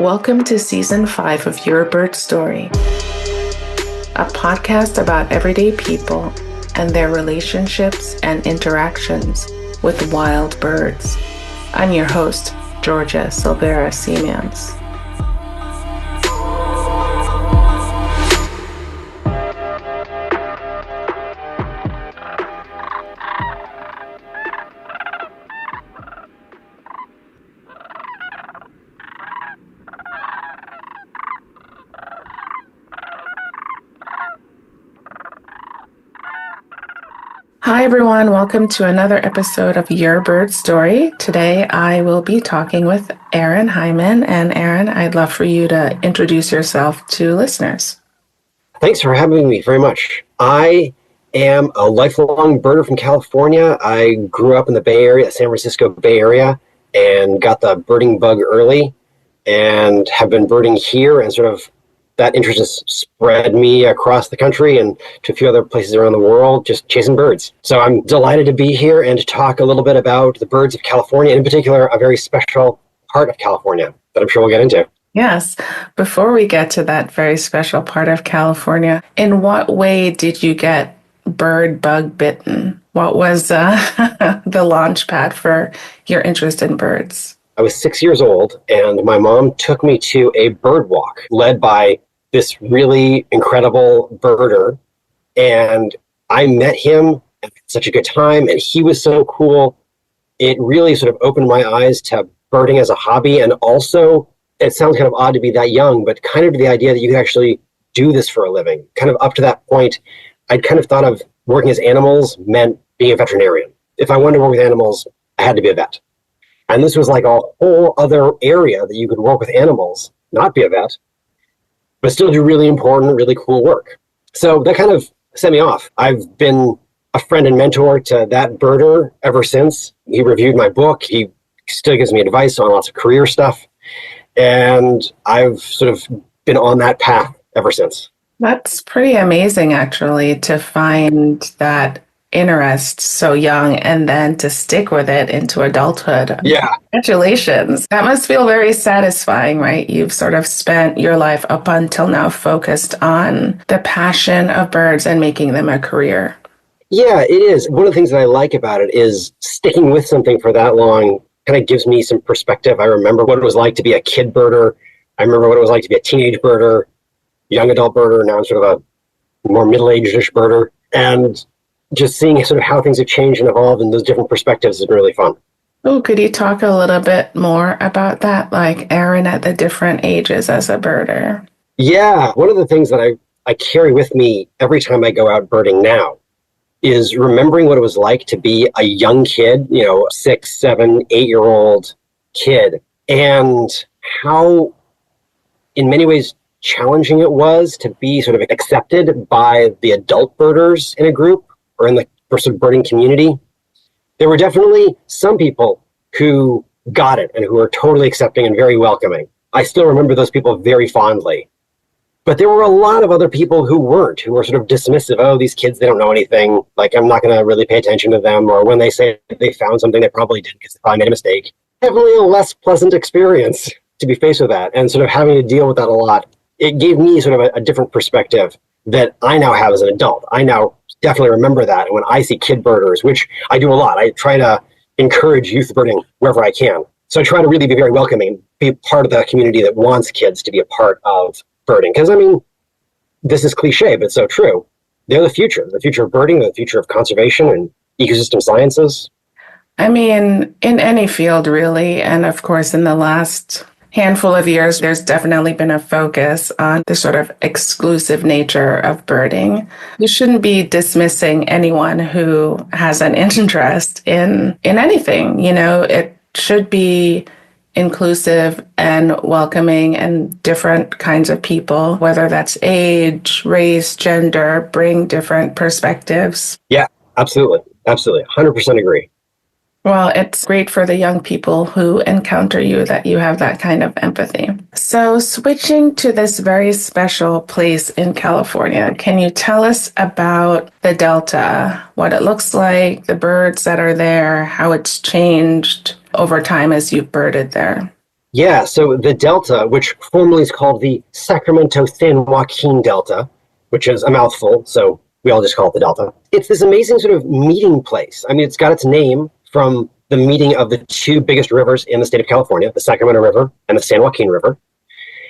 Welcome to Season 5 of Your Bird Story, a podcast about everyday people and their relationships and interactions with wild birds. I'm your host, Georgia Silvera Seamans. Hi everyone, welcome to another episode of Your Bird Story. Today I will be talking with Aaron Haiman. And Aaron, I'd love for you to introduce yourself to listeners. Thanks for having me very much. I am a lifelong birder from California. I grew up in the Bay Area, San Francisco Bay Area, and got the birding bug early and have been birding here, and sort of that interest has spread me across the country and to a few other places around the world, just chasing birds. So I'm delighted to be here and to talk a little bit about the birds of California, in particular, a very special part of California that I'm sure we'll get into. Yes. Before we get to that very special part of California, in what way did you get bird bug bitten? What was the launch pad for your interest in birds? I was 6 years old, and my mom took me to a bird walk led by this really incredible birder, and I met him and had such a good time, and he was so cool. It really sort of opened my eyes to birding as a hobby, and also, it sounds kind of odd to be that young, but kind of the idea that you could actually do this for a living. Kind of up to that point, I'd kind of thought of working as animals meant being a veterinarian. If I wanted to work with animals, I had to be a vet. And this was like a whole other area that you could work with animals, not be a vet, but still do really important, really cool work. So that kind of set me off. I've been a friend and mentor to that birder ever since. He reviewed my book. He still gives me advice on lots of career stuff. And I've sort of been on that path ever since. That's pretty amazing, actually, to find that interest so young and then to stick with it into adulthood. Yeah. Congratulations. That must feel very satisfying, right? You've sort of spent your life up until now focused on the passion of birds and making them a career. Yeah, it is. One of the things that I like about it is sticking with something for that long kind of gives me some perspective. I remember what it was like to be a kid birder. I remember what it was like to be a teenage birder, young adult birder. Now I'm sort of a more middle-aged-ish birder. And just seeing sort of how things have changed and evolved and those different perspectives has been really fun. Oh, could you talk a little bit more about that, like Aaron at the different ages as a birder? Yeah, one of the things that I carry with me every time I go out birding now is remembering what it was like to be a young kid, 6, 7, 8-year-old kid, and how, in many ways, challenging it was to be sort of accepted by the adult birders in a group or in the sort of birding community. There were definitely some people who got it and who were totally accepting and very welcoming. I still remember those people very fondly. But there were a lot of other people who weren't, who were sort of dismissive. Oh, these kids, they don't know anything. Like, I'm not going to really pay attention to them. Or when they say they found something, they probably did because they probably made a mistake. Definitely a less pleasant experience to be faced with that. And sort of having to deal with that a lot, it gave me sort of a different perspective that I now have as an adult. I now definitely remember that. And when I see kid birders, which I do a lot, I try to encourage youth birding wherever I can. So I try to really be very welcoming, be part of the community that wants kids to be a part of birding. Because, this is cliche, but so true. They're the future of birding, the future of conservation and ecosystem sciences. In any field, really. And of course, in the last handful of years, there's definitely been a focus on the sort of exclusive nature of birding. You shouldn't be dismissing anyone who has an interest in anything. It should be inclusive and welcoming, and different kinds of people, whether that's age, race, gender, bring different perspectives. Yeah, absolutely. 100% agree. Well, it's great for the young people who encounter you that you have that kind of empathy. So switching to this very special place in California, can you tell us about the Delta, what it looks like, the birds that are there, how it's changed over time as you've birded there? Yeah, so the Delta, which formerly is called the Sacramento-San Joaquin Delta, which is a mouthful, so we all just call it the Delta. It's this amazing sort of meeting place. I mean, it's got its name from the meeting of the two biggest rivers in the state of California, the Sacramento River and the San Joaquin River.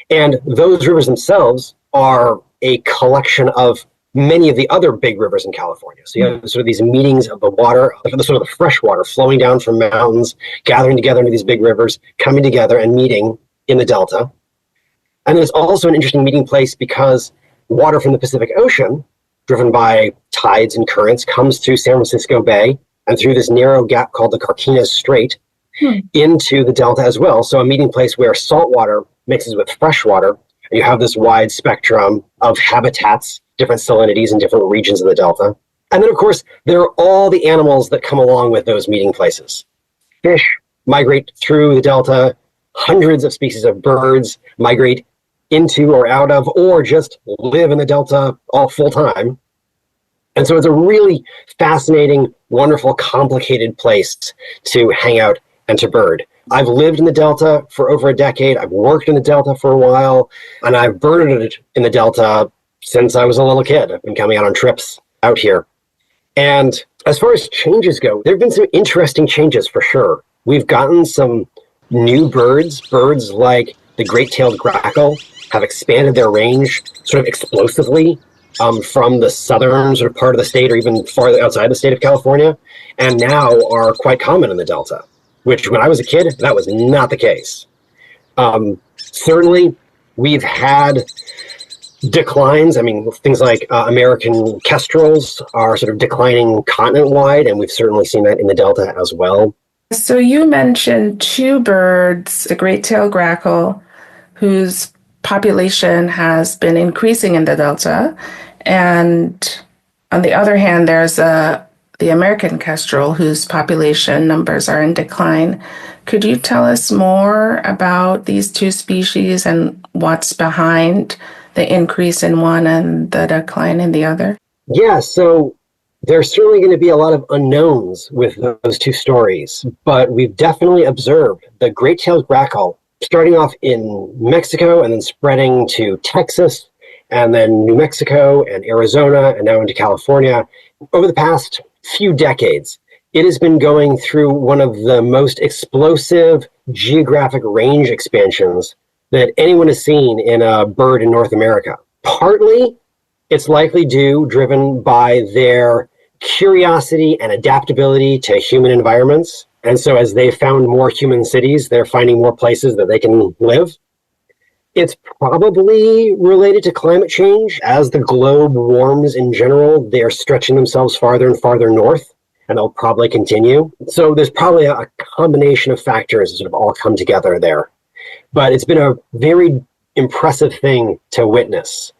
And those rivers themselves are a collection of many of the other big rivers in California. So you have sort of these meetings of the water, the sort of the fresh water flowing down from mountains, gathering together into these big rivers, coming together and meeting in the Delta. And there's also an interesting meeting place because water from the Pacific Ocean, driven by tides and currents, comes to San Francisco Bay and through this narrow gap called the Carquinez Strait into the Delta as well. So a meeting place where salt water mixes with fresh water. And you have this wide spectrum of habitats, different salinities in different regions of the Delta. And then, of course, there are all the animals that come along with those meeting places. Fish migrate through the Delta. Hundreds of species of birds migrate into or out of, or just live in the Delta all full time. And so it's a really fascinating, wonderful, complicated place to hang out and to bird. I've lived in the Delta for over a decade. I've worked in the Delta for a while, and I've birded in the Delta since I was a little kid. I've been coming out on trips out here. And as far as changes go, there have been some interesting changes for sure. We've gotten some new birds like the great-tailed grackle have expanded their range sort of explosively from the southern sort of part of the state or even farther outside the state of California, and now are quite common in the Delta, which when I was a kid, that was not the case. Certainly, we've had declines. I mean, things like American kestrels are sort of declining continent-wide, and we've certainly seen that in the Delta as well. So you mentioned two birds, the great-tailed grackle, whose population has been increasing in the Delta, and on the other hand, there's the American kestrel, whose population numbers are in decline. Could you tell us more about these two species and what's behind the increase in one and the decline in the other? Yeah, so there's certainly going to be a lot of unknowns with those two stories, but we've definitely observed the great-tailed grackle starting off in Mexico and then spreading to Texas and then New Mexico and Arizona and now into California. Over the past few decades, it has been going through one of the most explosive geographic range expansions that anyone has seen in a bird in North America. Partly, it's likely driven by their curiosity and adaptability to human environments. And so as they've found more human cities, they're finding more places that they can live. It's probably related to climate change. As the globe warms in general, they're stretching themselves farther and farther north, and they'll probably continue. So there's probably a combination of factors that sort of all come together there. But it's been a very impressive thing to witness.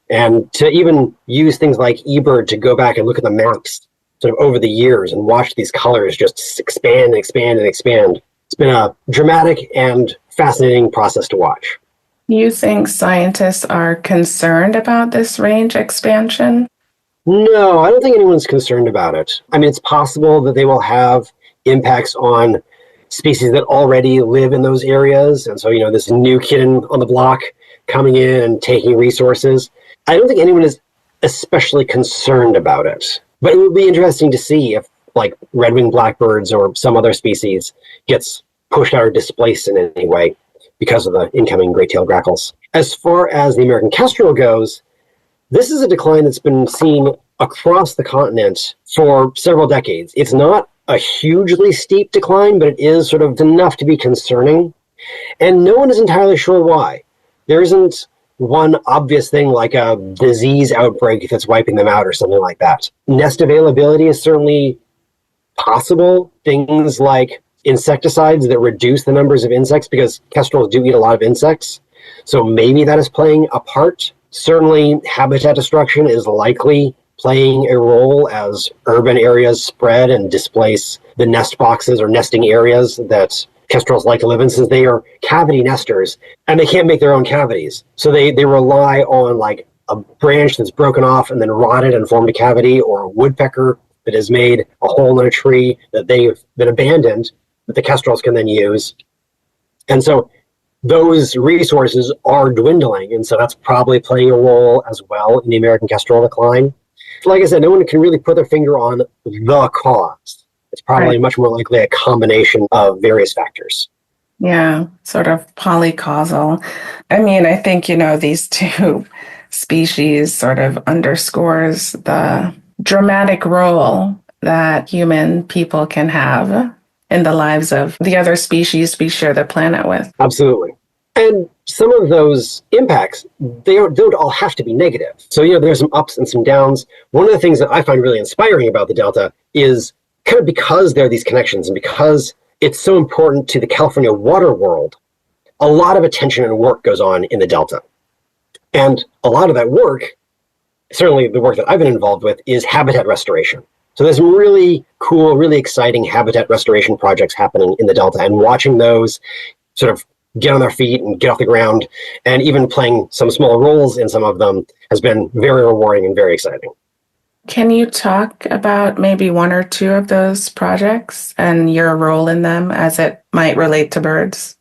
And to even use things like eBird to go back and look at the maps sort of over the years and watch these colors just expand and expand and expand. It's been a dramatic and fascinating process to watch. You think scientists are concerned about this range expansion? No, I don't think anyone's concerned about it. I mean, it's possible that they will have impacts on species that already live in those areas. And so, this new kid on the block coming in and taking resources. I don't think anyone is especially concerned about it. But it would be interesting to see if, like, red-winged blackbirds or some other species gets pushed out or displaced in any way because of the incoming great-tailed grackles. As far as the American kestrel goes, this is a decline that's been seen across the continent for several decades. It's not a hugely steep decline, but it is sort of enough to be concerning. And no one is entirely sure why. There isn't one obvious thing like a disease outbreak that's wiping them out or something like that. Nest availability is certainly possible. Things like insecticides that reduce the numbers of insects, because kestrels do eat a lot of insects. So maybe that is playing a part. Certainly habitat destruction is likely playing a role as urban areas spread and displace the nest boxes or nesting areas that kestrels like to live in, since they are cavity nesters and they can't make their own cavities. So they rely on like a branch that's broken off and then rotted and formed a cavity, or a woodpecker that has made a hole in a tree that they've been abandoned that the kestrels can then use. And so those resources are dwindling. And so that's probably playing a role as well in the American kestrel decline. Like I said, no one can really put their finger on the cause. It's probably much more likely a combination of various factors. Yeah, sort of polycausal. I mean, I think, these two species sort of underscores the dramatic role that human people can have in the lives of the other species we share the planet with. Absolutely. And some of those impacts, they don't all have to be negative. So, there's some ups and some downs. One of the things that I find really inspiring about the Delta is kind of because there are these connections and because it's so important to the California water world, a lot of attention and work goes on in the Delta. And a lot of that work, certainly the work that I've been involved with, is habitat restoration. So there's some really cool, really exciting habitat restoration projects happening in the Delta, and watching those sort of get on their feet and get off the ground, and even playing some small roles in some of them has been very rewarding and very exciting. Can you talk about maybe one or two of those projects and your role in them as it might relate to birds?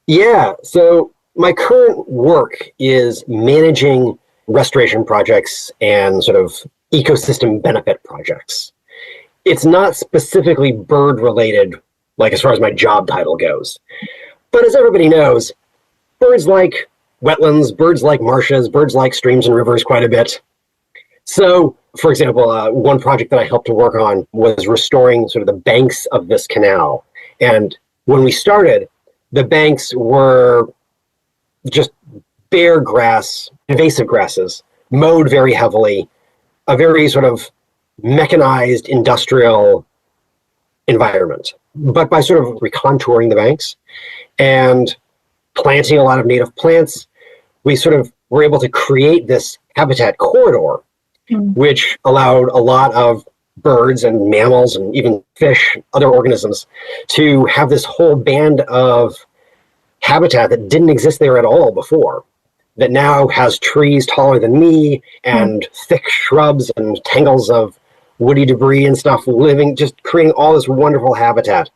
Yeah, so my current work is managing restoration projects and sort of ecosystem benefit projects. It's not specifically bird related, like as far as my job title goes. But as everybody knows, birds like wetlands, birds like marshes, birds like streams and rivers quite a bit. So, for example, one project that I helped to work on was restoring sort of the banks of this canal. And when we started, the banks were just bare grass, invasive grasses, mowed very heavily, a very sort of mechanized industrial environment. But by sort of recontouring the banks and planting a lot of native plants, we sort of were able to create this habitat corridor, which allowed a lot of birds and mammals and even fish, other organisms, to have this whole band of habitat that didn't exist there at all before, that now has trees taller than me and thick shrubs and tangles of woody debris and stuff living, just creating all this wonderful habitat.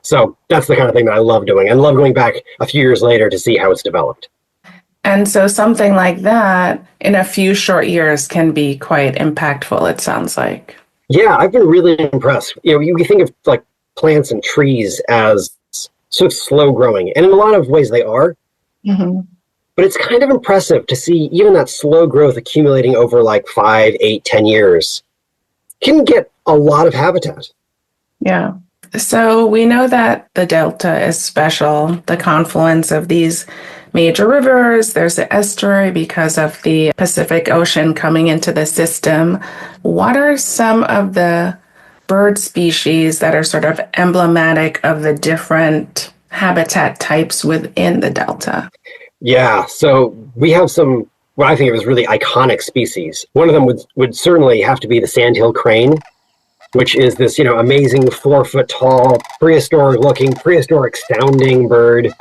So that's the kind of thing that I love doing, and love going back a few years later to see how it's developed. And so something like that in a few short years can be quite impactful, it sounds like. Yeah, I've been really impressed. You think of like plants and trees as sort of slow growing, and in a lot of ways they are. Mm-hmm. But it's kind of impressive to see even that slow growth accumulating over like 5, 8, 10 years can get a lot of habitat. Yeah. So we know that the Delta is special, the confluence of these major rivers. There's the estuary because of the Pacific Ocean coming into the system. What are some of the bird species that are sort of emblematic of the different habitat types within the Delta? Yeah, so we have some, what I think of as really iconic species. One of them would certainly have to be the sandhill crane, which is this, amazing 4-foot tall, prehistoric sounding bird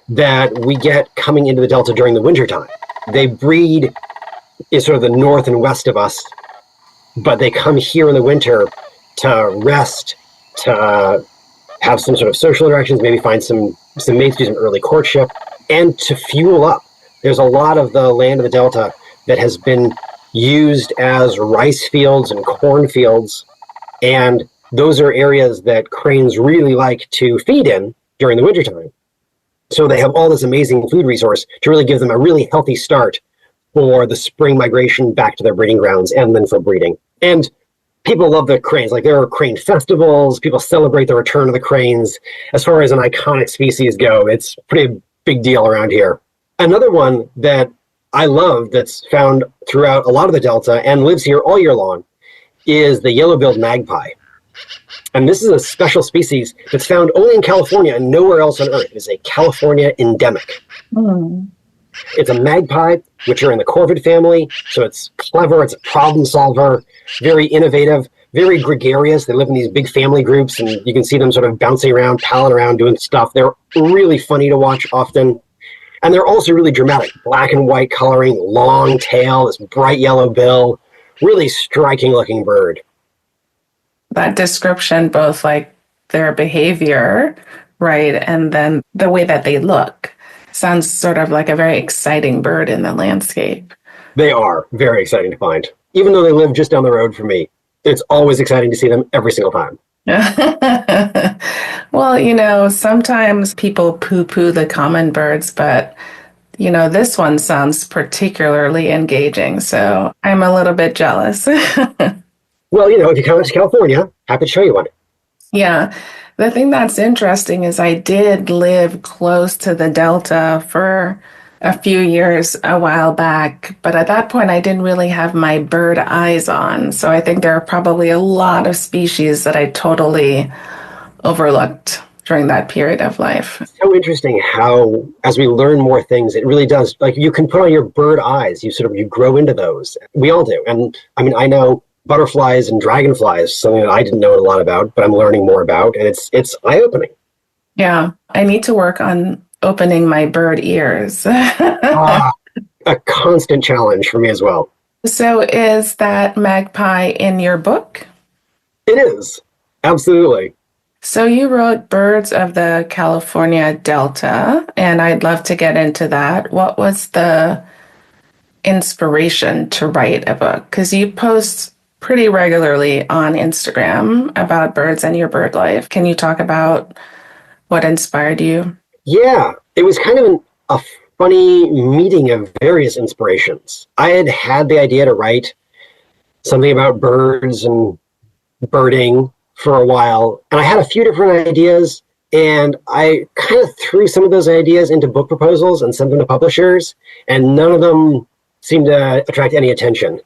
that we get coming into the Delta during the wintertime. They breed in sort of the north and west of us, but they come here in the winter to rest, to have some sort of social interactions, maybe find some mates, do some early courtship, and to fuel up. There's a lot of the land of the Delta that has been used as rice fields and corn fields, and those are areas that cranes really like to feed in during the wintertime. So they have all this amazing food resource to really give them a really healthy start for the spring migration back to their breeding grounds and then for breeding. And people love the cranes. Like, there are crane festivals. People celebrate the return of the cranes. As far as an iconic species go, it's a pretty big deal around here. Another one that I love that's found throughout a lot of the Delta and lives here all year long is the yellow-billed magpie. And this is a special species that's found only in California and nowhere else on Earth. It's a California endemic. It's a magpie, which are in the corvid family, so it's clever, it's a problem solver, very innovative, very gregarious. They live in these big family groups, and you can see them sort of bouncing around, palling around, doing stuff. They're really funny to watch often. And they're also really dramatic. Black and white coloring, long tail, this bright yellow bill, really striking looking bird. That description, both like their behavior, right? And then the way that they look sounds sort of like a very exciting bird in the landscape. They are very exciting to find. Even though they live just down the road from me, it's always exciting to see them every single time. Well, sometimes people poo-poo the common birds, but this one sounds particularly engaging, so I'm a little bit jealous. Well, if you come out to California, happy to show you one. Yeah. The thing that's interesting is I did live close to the Delta for a few years a while back, but at that point I didn't really have my bird eyes on. So I think there are probably a lot of species that I totally overlooked during that period of life. It's so interesting how, as we learn more things, it really does. Like, you can put on your bird eyes, you grow into those. We all do. And I mean, I know butterflies and dragonflies, something that I didn't know a lot about, but I'm learning more about, and it's eye-opening. Yeah, I need to work on opening my bird ears. A constant challenge for me as well. So is that Magpie in your book? It is. Absolutely. So you wrote Birds of the California Delta, and I'd love to get into that. What was the inspiration to write a book? Because you post pretty regularly on Instagram about birds and your bird life. Can you talk about what inspired you? Yeah, it was kind of a funny meeting of various inspirations. I had the idea to write something about birds and birding for a while, and I had a few different ideas, and I kind of threw some of those ideas into book proposals and sent them to publishers, and none of them seemed to attract any attention.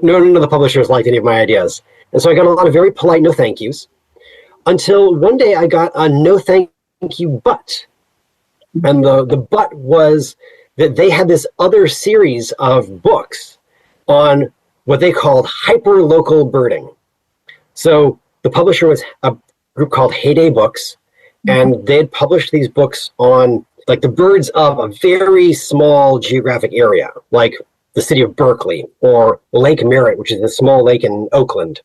None of the publishers liked any of my ideas. And so I got a lot of very polite no thank yous, until one day I got a no thank you but. And the but was that they had this other series of books on what they called hyper-local birding. So the publisher was a group called Heyday Books, and they had published these books on like the birds of a very small geographic area, like the city of Berkeley or Lake Merritt, which is a small lake in Oakland.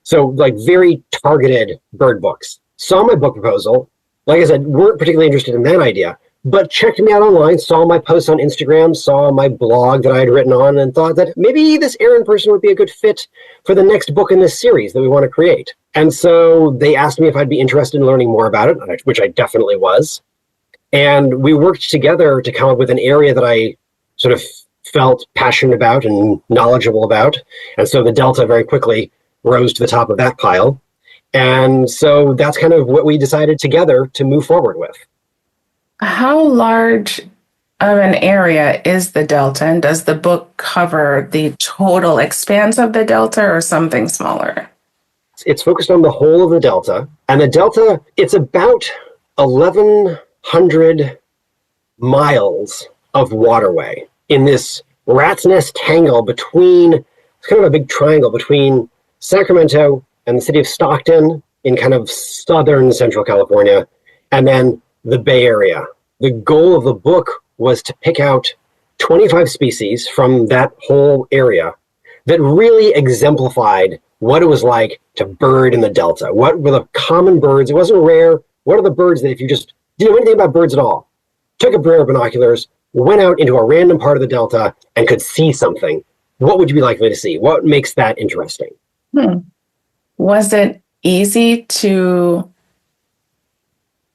So like very targeted bird books. Saw my book proposal, like I said, weren't particularly interested in that idea, but checked me out online, saw my posts on Instagram, saw my blog that I had written on, and thought that maybe this Aaron person would be a good fit for the next book in this series that we want to create. And so they asked me if I'd be interested in learning more about it, which I definitely was. And we worked together to come up with an area that I sort of felt passionate about and knowledgeable about. And so the Delta very quickly rose to the top of that pile. And so that's kind of what we decided together to move forward with. How large of an area is the Delta, and does the book cover the total expanse of the Delta or something smaller? It's focused on the whole of the Delta. And the Delta, it's about 1,100 miles of waterway in this rat's nest tangle between, it's kind of a big triangle between Sacramento and the city of Stockton in kind of southern Central California, and then the Bay Area. The goal of the book was to pick out 25 species from that whole area that really exemplified what it was like to bird in the Delta. What were the common birds? It wasn't rare. What are the birds that if you just didn't know anything about birds at all, took a pair of binoculars, went out into a random part of the Delta and could see something, what would you be likely to see? What makes that interesting? Was it easy to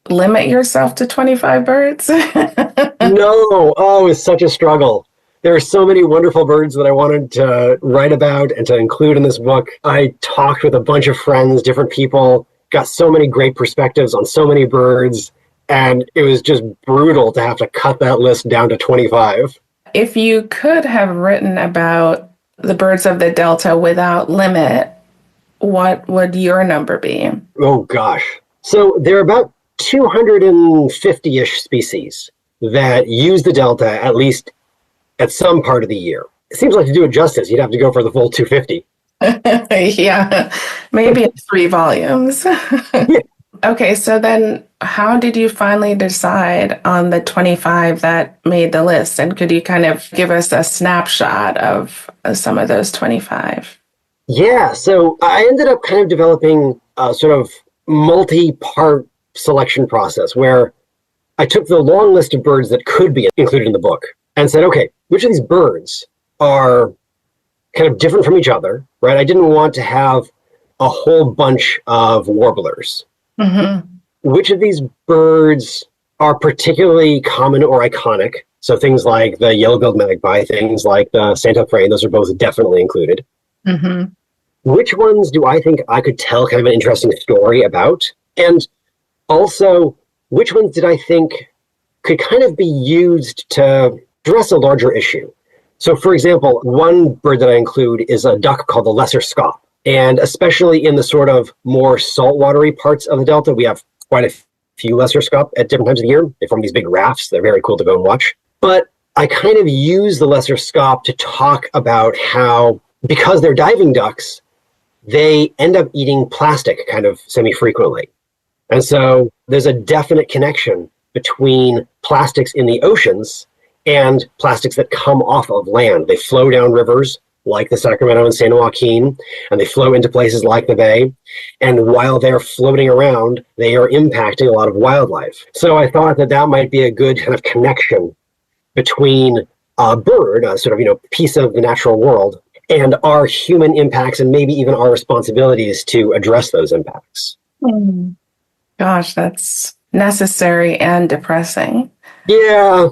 limit yourself to 25 birds? No. Oh, it's such a struggle. There are so many wonderful birds that I wanted to write about and to include in this book. I talked with a bunch of friends, different people, got so many great perspectives on so many birds, and it was just brutal to have to cut that list down to 25. If you could have written about the birds of the Delta without limit, what would your number be? Oh, gosh. So there are about 250-ish species that use the Delta at least at some part of the year. It seems like to do it justice, you'd have to go for the full 250. Yeah, maybe in 3 volumes. Okay, so then how did you finally decide on the 25 that made the list? And could you kind of give us a snapshot of some of those 25? Yeah, so I ended up kind of developing a sort of multi-part selection process where I took the long list of birds that could be included in the book and said, okay, which of these birds are kind of different from each other, right? I didn't want to have a whole bunch of warblers. Mm-hmm. Which of these birds are particularly common or iconic? So things like the yellow-billed magpie, things like the Santa crane, those are both definitely included. Mm-hmm. Which ones do I think I could tell kind of an interesting story about? And also, which ones did I think could kind of be used to address a larger issue? So, for example, one bird that I include is a duck called the lesser scaup. And especially in the sort of more saltwatery parts of the Delta, we have quite a few lesser scaup at different times of the year. They form these big rafts. They're very cool to go and watch. But I kind of use the lesser scaup to talk about how, because they're diving ducks, they end up eating plastic kind of semi-frequently. And so there's a definite connection between plastics in the oceans and plastics that come off of land. They flow down rivers like the Sacramento and San Joaquin, and they flow into places like the Bay. And while they're floating around, they are impacting a lot of wildlife. So I thought that that might be a good kind of connection between a bird, a sort of, piece of the natural world, and our human impacts and maybe even our responsibilities to address those impacts. Mm. Gosh, that's necessary and depressing. Yeah.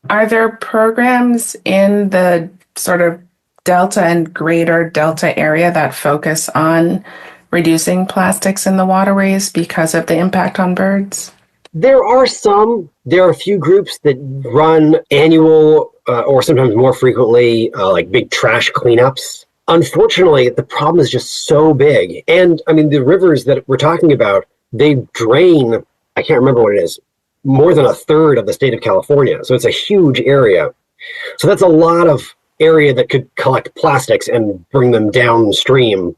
Are there programs in the sort of Delta and greater Delta area that focus on reducing plastics in the waterways because of the impact on birds? There are some. There are a few groups that run annual or sometimes more frequently like big trash cleanups. Unfortunately, the problem is just so big. And I mean, the rivers that we're talking about, they drain, I can't remember what it is, more than a third of the state of California. So it's a huge area. So that's a lot of area that could collect plastics and bring them downstream.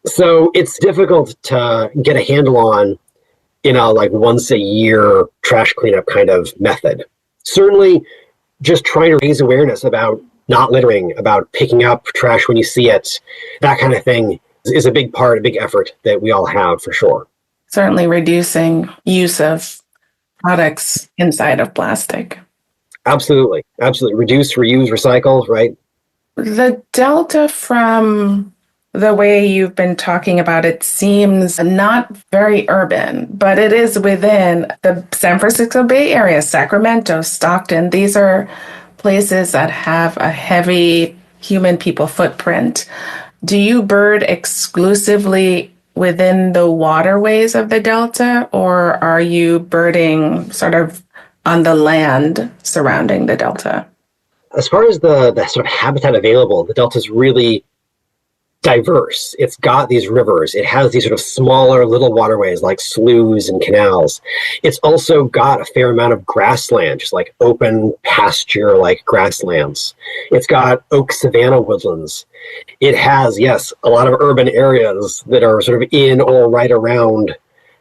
So it's difficult to get a handle on in a like once a year trash cleanup kind of method. Certainly just trying to raise awareness about not littering, about picking up trash when you see it, that kind of thing is a big part, a big effort that we all have for sure. Certainly reducing use of products inside of plastic. Absolutely. Absolutely. Reduce, reuse, recycle, right? The Delta, from the way you've been talking about it, seems not very urban, but it is within the San Francisco Bay Area, Sacramento, Stockton. These are places that have a heavy human people footprint. Do you bird exclusively within the waterways of the Delta, or are you birding sort of on the land surrounding the Delta? As far as the sort of habitat available, the Delta is really diverse. It's got these rivers. It has these sort of smaller little waterways like sloughs and canals. It's also got a fair amount of grassland, just like open pasture like grasslands. It's got oak savanna woodlands. It has, yes, a lot of urban areas that are sort of in or right around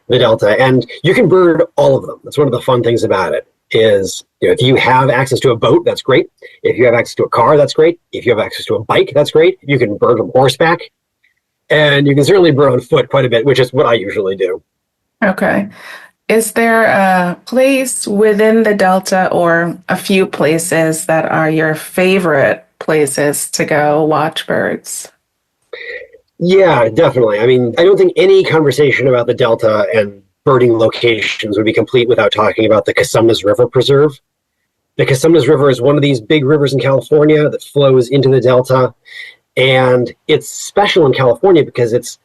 the Delta. And you can bird all of them. That's one of the fun things about it. Is, if you have access to a boat, that's great. If you have access to a car, that's great. If you have access to a bike, that's great. You can bird on horseback. And you can certainly bird on foot quite a bit, which is what I usually do. Okay. Is there a place within the Delta or a few places that are your favorite places to go watch birds? Yeah, definitely. I mean, I don't think any conversation about the Delta and birding locations would be complete without talking about the Cosumnes River Preserve. The Cosumnes River is one of these big rivers in California that flows into the Delta. And it's special in California because it's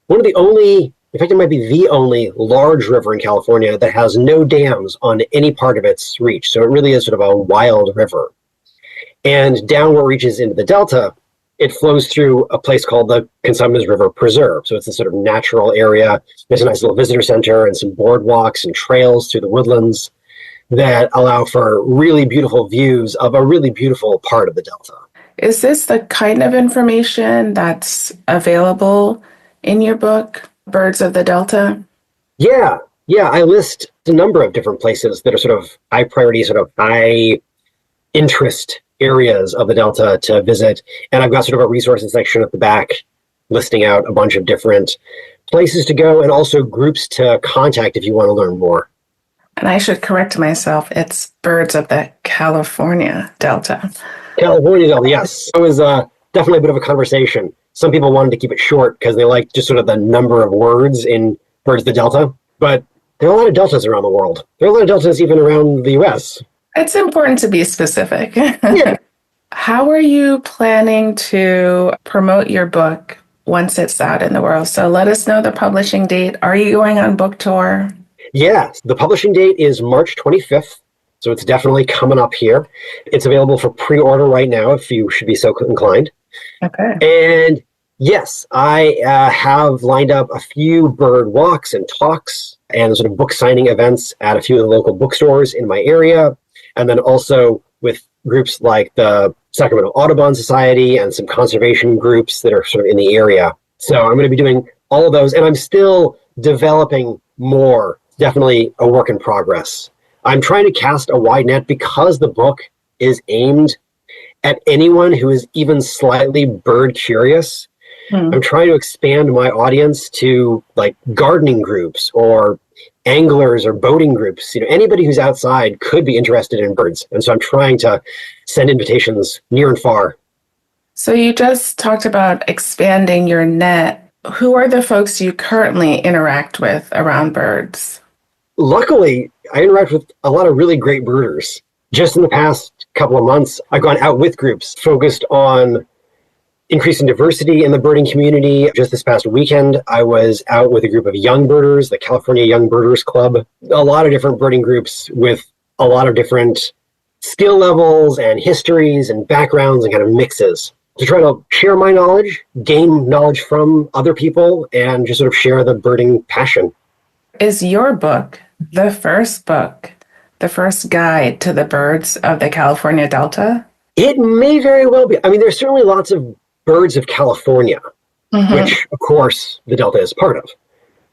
one of the only, in fact, it might be the only large river in California that has no dams on any part of its reach. So it really is sort of a wild river. And down where it reaches into the Delta, it flows through a place called the Cosumnes River Preserve. So it's a sort of natural area. There's a nice little visitor center and some boardwalks and trails through the woodlands that allow for really beautiful views of a really beautiful part of the Delta. Is this the kind of information that's available in your book, Birds of the Delta? Yeah. I list a number of different places that are sort of high priority, sort of high interest areas of the Delta to visit. And I've got sort of a resources section at the back listing out a bunch of different places to go and also groups to contact if you want to learn more. And I should correct myself. It's birds of the California Delta. California Delta, yes. It was definitely a bit of a conversation. Some people wanted to keep it short because they like just sort of the number of words in birds of the Delta. But there are a lot of deltas around the world. There are a lot of deltas even around the U.S. It's important to be specific. Yeah. How are you planning to promote your book once it's out in the world? So let us know the publishing date. Are you going on book tour? Yeah, the publishing date is March 25th, so it's definitely coming up here. It's available for pre-order right now if you should be so inclined. Okay. And yes, I have lined up a few bird walks and talks and sort of book signing events at a few of the local bookstores in my area, and then also with groups like the Sacramento Audubon Society and some conservation groups that are sort of in the area. So I'm going to be doing all of those, and I'm still developing more. Definitely a work in progress. I'm trying to cast a wide net because the book is aimed at anyone who is even slightly bird curious. I'm trying to expand my audience to like gardening groups or anglers or boating groups. Anybody who's outside could be interested in birds. And so I'm trying to send invitations near and far. So you just talked about expanding your net. Who are the folks you currently interact with around birds? Luckily, I interact with a lot of really great birders. Just in the past couple of months, I've gone out with groups focused on increasing diversity in the birding community. Just this past weekend, I was out with a group of young birders, the California Young Birders Club. A lot of different birding groups with a lot of different skill levels and histories and backgrounds and kind of mixes to try to share my knowledge, gain knowledge from other people, and just sort of share the birding passion. Is your book the first book, the first guide to the birds of the California Delta? It may very well be. I mean, there's certainly lots of birds of California, which, of course, the Delta is part of.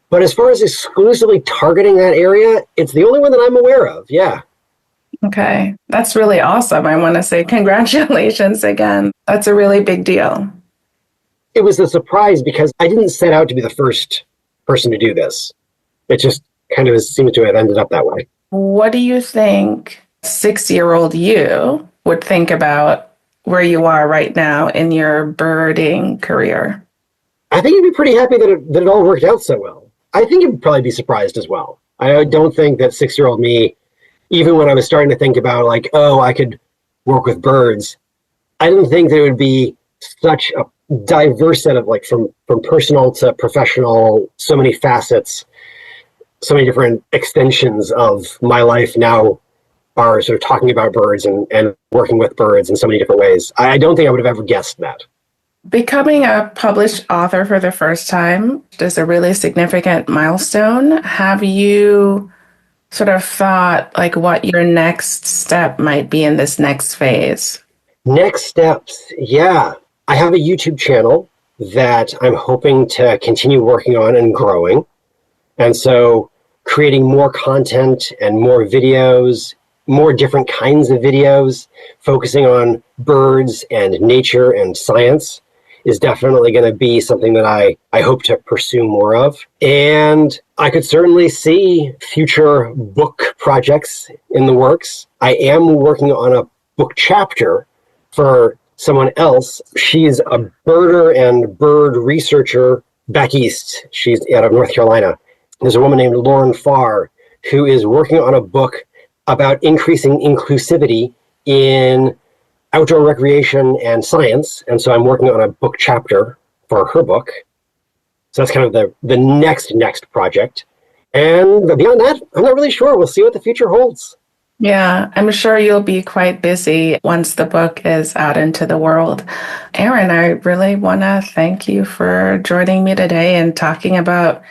But as far as exclusively targeting that area, it's the only one that I'm aware of, yeah. Okay, that's really awesome. I want to say congratulations again. That's a really big deal. It was a surprise because I didn't set out to be the first person to do this. It just kind of seems to have ended up that way. What do you think 6-year-old you would think about where you are right now in your birding career? I think you'd be pretty happy that it all worked out so well. I think you'd probably be surprised as well. I don't think that 6-year-old me, even when I was starting to think about like, oh, I could work with birds, I didn't think that it would be such a diverse set of like from personal to professional, so many facets, so many different extensions of my life now are sort of talking about birds and working with birds in so many different ways. I don't think I would have ever guessed that. Becoming a published author for the first time is a really significant milestone. Have you sort of thought like what your next step might be in this next phase? Next steps, yeah. I have a YouTube channel that I'm hoping to continue working on and growing. And so creating more content and more videos, more different kinds of videos, focusing on birds and nature and science is definitely going to be something that I hope to pursue more of. And I could certainly see future book projects in the works. I am working on a book chapter for someone else. She's a birder and bird researcher back east. She's out of North Carolina. There's a woman named Lauren Farr who is working on a book about increasing inclusivity in outdoor recreation and science. And so I'm working on a book chapter for her book. So that's kind of the next project. And beyond that, I'm not really sure. We'll see what the future holds. Yeah, I'm sure you'll be quite busy once the book is out into the world. Aaron, I really want to thank you for joining me today and talking about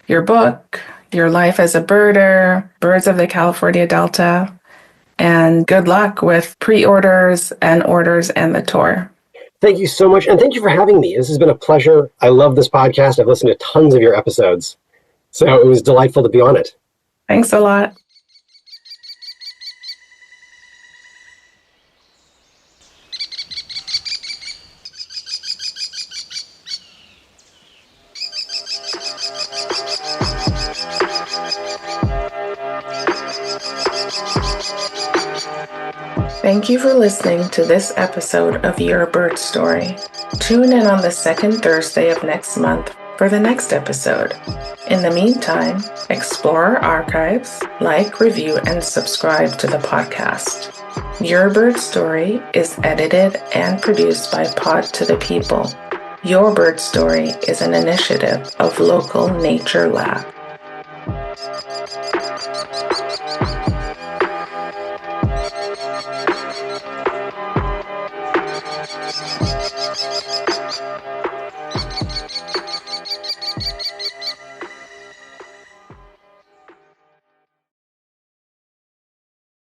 your book, your life as a birder, birds of the California Delta, and good luck with pre-orders and orders and the tour. Thank you so much. And thank you for having me. This has been a pleasure. I love this podcast. I've listened to tons of your episodes. So it was delightful to be on it. Thanks a lot. Thank you for listening to this episode of Your Bird Story. Tune in on the second Thursday of next month for the next episode. In the meantime, explore our archives, like, review, and subscribe to the podcast. Your Bird Story is edited and produced by Pod to the People. Your Bird Story is an initiative of Local Nature Lab.